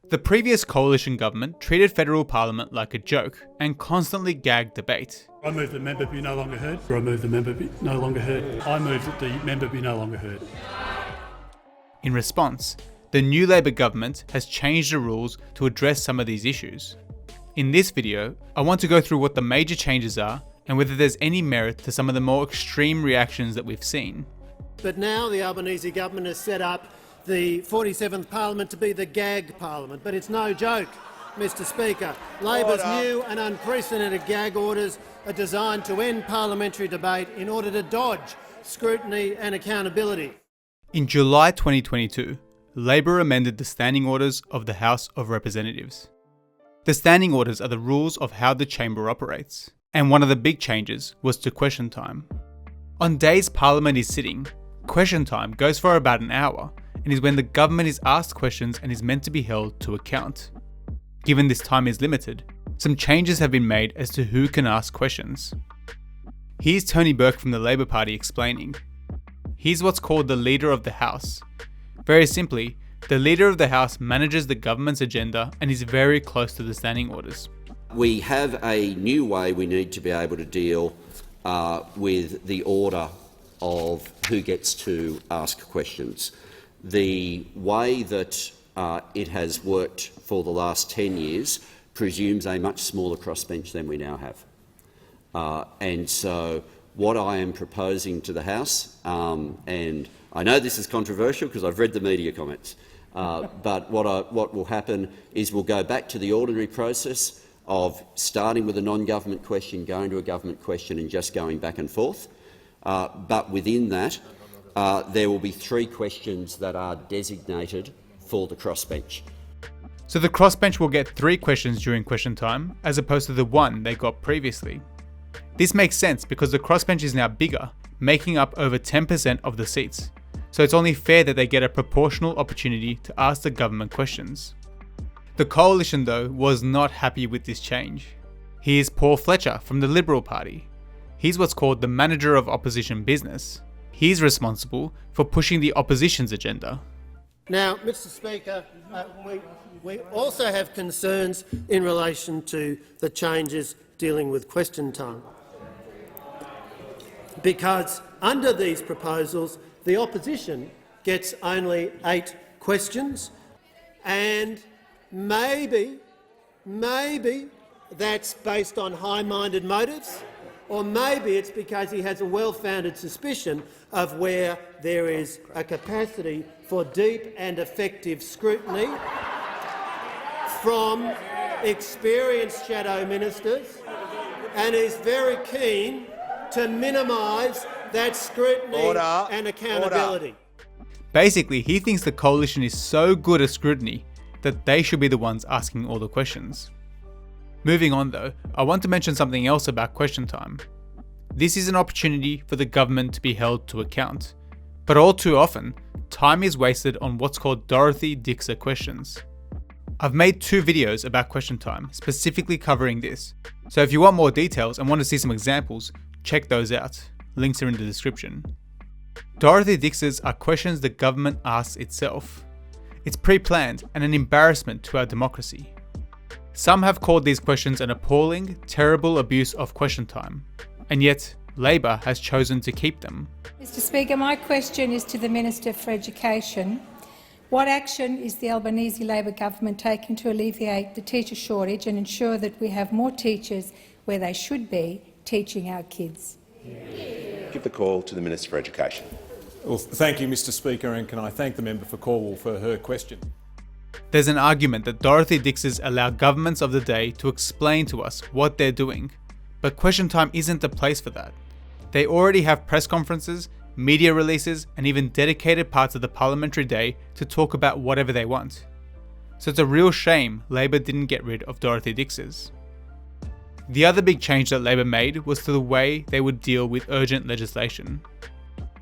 The previous coalition government treated federal parliament like a joke and constantly gagged debate. I move the member be no longer heard. I move the member be no longer heard. I move that the member be no longer heard. In response, the new Labor government has changed the rules to address some of these issues. In this video, I want to go through what the major changes are and whether there's any merit to some of the more extreme reactions that we've seen. But now the Albanese government has set up the 47th Parliament to be the gag Parliament. But it's no joke, Mr Speaker. Labor's new and unprecedented gag orders are designed to end parliamentary debate in order to dodge scrutiny and accountability. In July 2022, Labor amended the standing orders of the House of Representatives. The standing orders are the rules of how the chamber operates, and one of the big changes was to question time. On days Parliament is sitting, question time goes for about an hour and is when the government is asked questions and is meant to be held to account. Given this time is limited, some changes have been made as to who can ask questions. Here's Tony Burke from the Labor Party explaining. He's what's called the Leader of the House. Very simply, the Leader of the House manages the government's agenda and is very close to the standing orders. We have a new way we need to be able to deal with the order of who gets to ask questions. The way that it has worked for the last 10 years presumes a much smaller crossbench than we now have. And so what I am proposing to the House, and I know this is controversial because I've read the media comments, but what will happen is we'll go back to the ordinary process of starting with a non-government question, going to a government question and just going back and forth. But within that, there will be 3 questions that are designated for the crossbench. So the crossbench will get 3 questions during question time, as opposed to the 1 they got previously. This makes sense because the crossbench is now bigger, making up over 10% of the seats. So it's only fair that they get a proportional opportunity to ask the government questions. The coalition, though, was not happy with this change. Here's Paul Fletcher from the Liberal Party. He's what's called the manager of opposition business. He's responsible for pushing the opposition's agenda. Now, Mr Speaker, we also have concerns in relation to the changes dealing with question time. Because under these proposals, the opposition gets only 8 questions, and maybe that's based on high-minded motives, or maybe it's because he has a well-founded suspicion of where there is a capacity for deep and effective scrutiny from experienced shadow ministers, and is very keen to minimise that scrutiny and accountability. Basically, he thinks the coalition is so good at scrutiny that they should be the ones asking all the questions. Moving on though, I want to mention something else about question time. This is an opportunity for the government to be held to account. But all too often, time is wasted on what's called Dorothy Dixer questions. I've made 2 videos about question time, specifically covering this. So if you want more details and want to see some examples, check those out. Links are in the description. Dorothy Dixers are questions the government asks itself. It's pre-planned and an embarrassment to our democracy. Some have called these questions an appalling, terrible abuse of question time, and yet Labor has chosen to keep them. Mr Speaker, my question is to the Minister for Education. What action is the Albanese Labor government taking to alleviate the teacher shortage and ensure that we have more teachers where they should be teaching our kids? Give the call to the Minister for Education. Well, thank you, Mr Speaker, and can I thank the member for Cornwall for her question. There's an argument that Dorothy Dixers allow governments of the day to explain to us what they're doing, but question time isn't the place for that. They already have press conferences, media releases, and even dedicated parts of the parliamentary day to talk about whatever they want. So it's a real shame Labor didn't get rid of Dorothy Dixers. The other big change that Labor made was to the way they would deal with urgent legislation.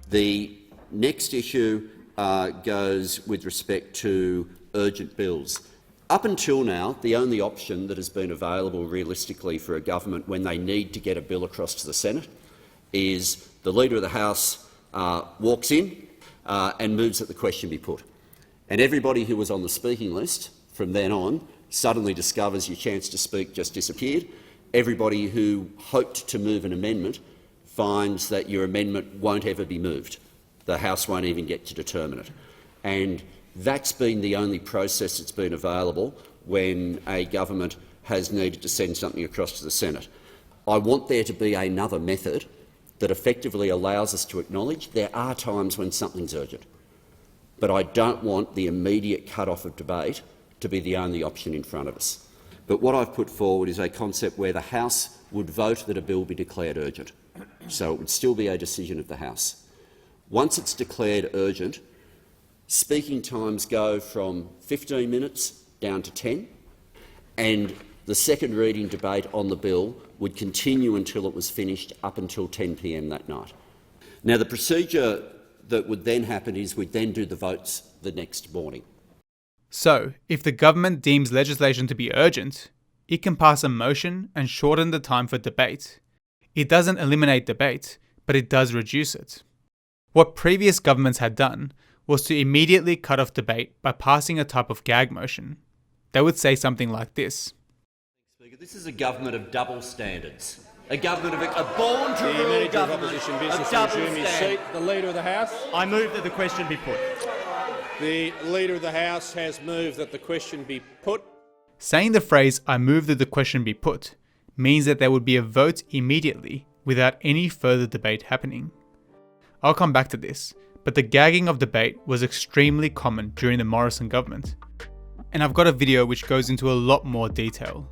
The next issue goes with respect to urgent bills. Up until now, the only option that has been available realistically for a government when they need to get a bill across to the Senate is the Leader of the House walks in and moves that the question be put. And everybody who was on the speaking list From then on, suddenly discovers your chance to speak just disappeared. Everybody who hoped to move an amendment finds that your amendment won't ever be moved. The House won't even get to determine it. And that's been the only process that's been available when a government has needed to send something across to the Senate. I want there to be another method that effectively allows us to acknowledge there are times when something's urgent. But I don't want the immediate cut-off of debate to be the only option in front of us. But what I've put forward is a concept where the House would vote that a bill be declared urgent. So it would still be a decision of the House. Once it's declared urgent, speaking times go from 15 minutes down to 10, and the second reading debate on the bill would continue until it was finished, up until 10 p.m. that night. Now, the procedure that would then happen is we'd then do the votes the next morning. So, if the government deems legislation to be urgent, it can pass a motion and shorten the time for debate. It doesn't eliminate debate, but it does reduce it. What previous governments had done was to immediately cut off debate by passing a type of gag motion. They would say something like this. This is a government of double standards. A government of a born-to-rule government of double standards. The Leader of the House. I move that the question be put. The Leader of the House has moved that the question be put. Saying the phrase, "I move that the question be put," means that there would be a vote immediately without any further debate happening. I'll come back to this, but the gagging of debate was extremely common during the Morrison government, and I've got a video which goes into a lot more detail.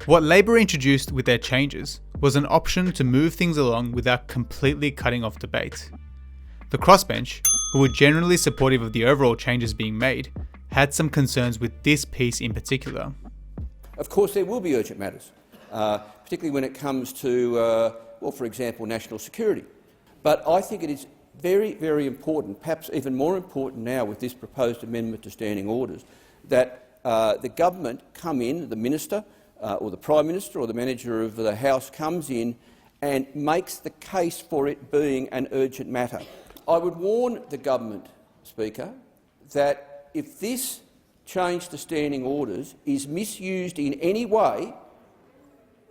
What Labor introduced with their changes was an option to move things along without completely cutting off debate. The crossbench, who were generally supportive of the overall changes being made, had some concerns with this piece in particular. Of course, there will be urgent matters, particularly when it comes to, well, for example, national security. But I think it is very, very important, perhaps even more important now with this proposed amendment to standing orders, that the government come in, the minister or the Prime Minister or the manager of the House comes in and makes the case for it being an urgent matter. I would warn the government, Speaker, that if this change to standing orders is misused in any way,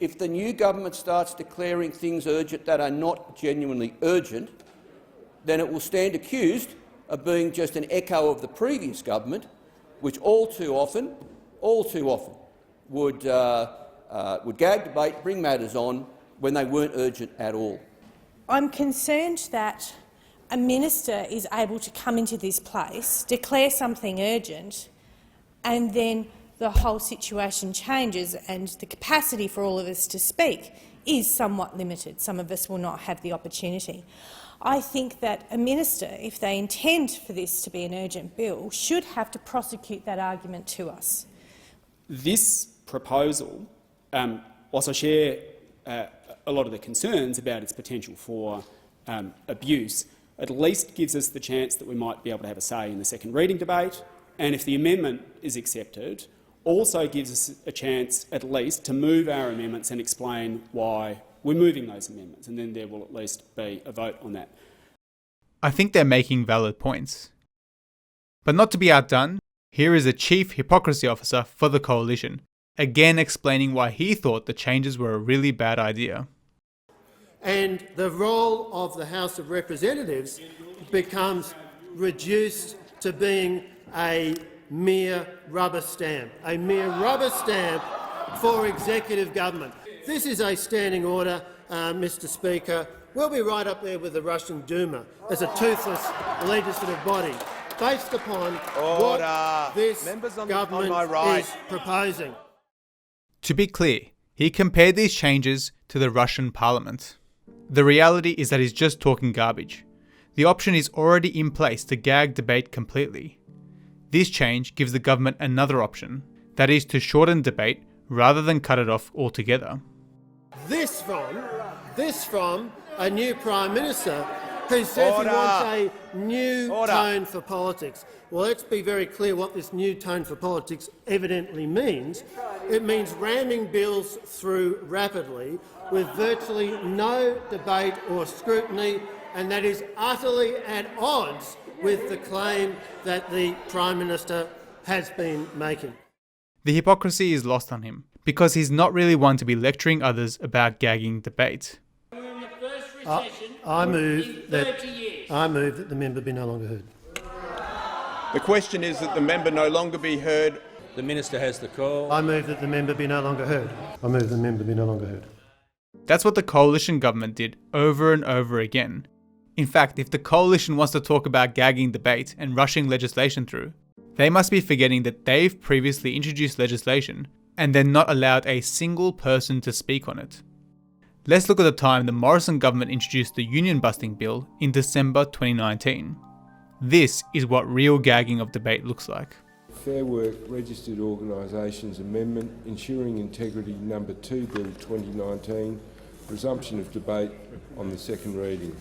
if the new government starts declaring things urgent that are not genuinely urgent, then it will stand accused of being just an echo of the previous government, which all too often would gag debate, bring matters on when they weren't urgent at all. I'm concerned that a minister is able to come into this place, declare something urgent, and then the whole situation changes and the capacity for all of us to speak is somewhat limited. Some of us will not have the opportunity. I think that a minister, if they intend for this to be an urgent bill, should have to prosecute that argument to us. This proposal, whilst I share a lot of the concerns about its potential for abuse, at least gives us the chance that we might be able to have a say in the second reading debate, and if the amendment is accepted, also gives us a chance at least to move our amendments and explain why we're moving those amendments, and then there will at least be a vote on that. I think they're making valid points. But not to be outdone, here is the Chief Hypocrisy Officer for the Coalition, again explaining why he thought the changes were a really bad idea. And the role of the House of Representatives becomes reduced to being a mere rubber stamp for executive government. This is a standing order, Mr Speaker. We'll be right up there with the Russian Duma as a toothless legislative body, based upon what this government is proposing. To be clear, he compared these changes to the Russian parliament. The reality is that he's just talking garbage. The option is already in place to gag debate completely. This change gives the government another option, that is to shorten debate rather than cut it off altogether. This from a new Prime Minister who says he wants a new tone for politics. Well, let's be very clear what this new tone for politics evidently means. It means ramming bills through rapidly with virtually no debate or scrutiny, and that is utterly at odds with the claim that the Prime Minister has been making. The hypocrisy is lost on him, because he's not really one to be lecturing others about gagging debate. I move that the member be no longer heard. The question is that the member no longer be heard. The Minister has the call. I move that the member be no longer heard. I move the member be no longer heard. That's what the coalition government did over and over again. In fact, if the coalition wants to talk about gagging debate and rushing legislation through, they must be forgetting that they've previously introduced legislation and then not allowed a single person to speak on it. Let's look at the time the Morrison government introduced the union busting bill in December 2019. This is what real gagging of debate looks like. Fair Work Registered Organisations Amendment, Ensuring Integrity No. 2 Bill 2019, resumption of debate on the second reading.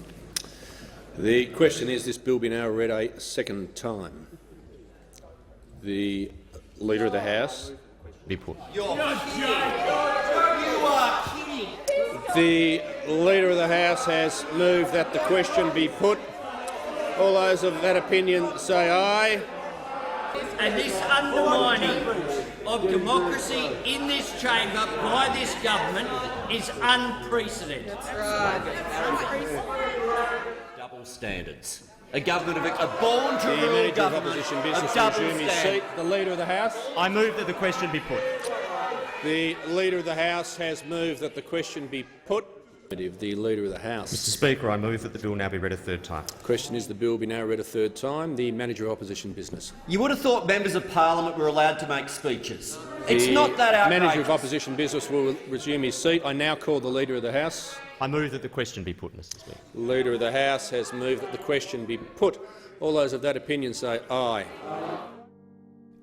The question is this bill be now read a second time. The Leader of the House be put. You are kidding. The Leader of the House has moved that the question be put. All those of that opinion say aye. And this undermining of democracy in this chamber by this government is unprecedented. Double standards. A government of a born-to-rule government Opposition business of double resume his standards. seat. The Leader of the House. I move that the question be put. The Leader of the House has moved that the question be put. The Leader of the House. Mr. Speaker, I move that the bill now be read a third time. The question is the bill be now read a third time. The Manager of Opposition Business. You would have thought members of parliament were allowed to make speeches. It's not that outrageous. The Manager of Opposition Business will resume his seat. I now call the Leader of the House. I move that the question be put, Mr. Speaker. The Leader of the House has moved that the question be put. All those of that opinion say aye.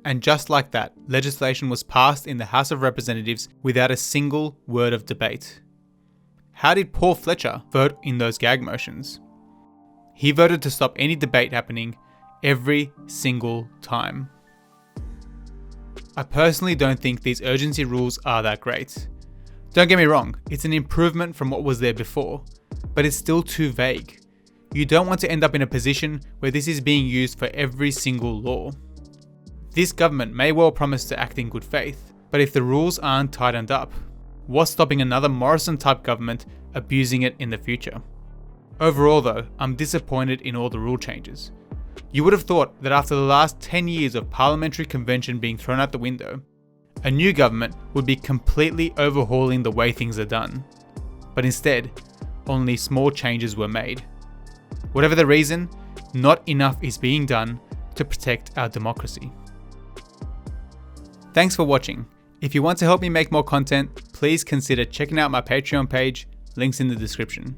And just like that, legislation was passed in the House of Representatives without a single word of debate. How did Paul Fletcher vote in those gag motions? He voted to stop any debate happening every single time. I personally don't think these urgency rules are that great. Don't get me wrong, it's an improvement from what was there before, but it's still too vague. You don't want to end up in a position where this is being used for every single law. This government may well promise to act in good faith, but if the rules aren't tightened up, what's stopping another Morrison-type government abusing it in the future? Overall though, I'm disappointed in all the rule changes. You would have thought that after the last 10 years of parliamentary convention being thrown out the window, a new government would be completely overhauling the way things are done. But instead, only small changes were made. Whatever the reason, not enough is being done to protect our democracy. Thanks for watching. If you want to help me make more content, please consider checking out my Patreon page, links in the description.